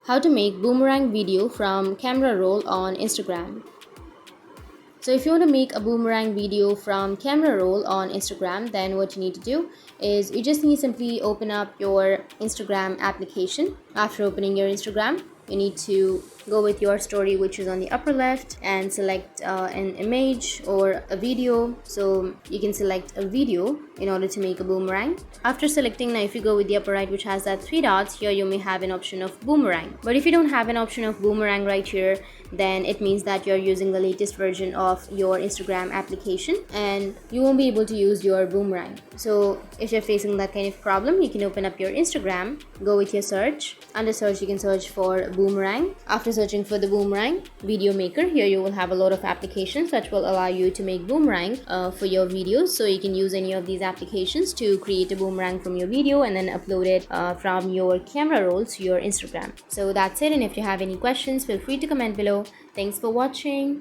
How to make boomerang video from camera roll on Instagram. So if you want to make a boomerang video from camera roll on Instagram, then what you need to do is you just need to simply open up your Instagram application. After opening your Instagram, you need to go with your story, which is on the upper left, and select an image or a video. So you can select a video in order to make a boomerang. After selecting, now if you go with the upper right, which has that three dots, here you may have an option of boomerang. But if you don't have an option of boomerang right here, then it means that you're using the latest version of your Instagram application and you won't be able to use your boomerang. So if you're facing that kind of problem, you can open up your Instagram, go with your search. Under search, you can search for boomerang. After searching for the boomerang video maker, here you will have a lot of applications that will allow you to make boomerang for your videos. So you can use any of these applications to create a boomerang from your video and then upload it from your camera roll to your Instagram. So that's it, and if you have any questions, feel free to comment below. Thanks for watching.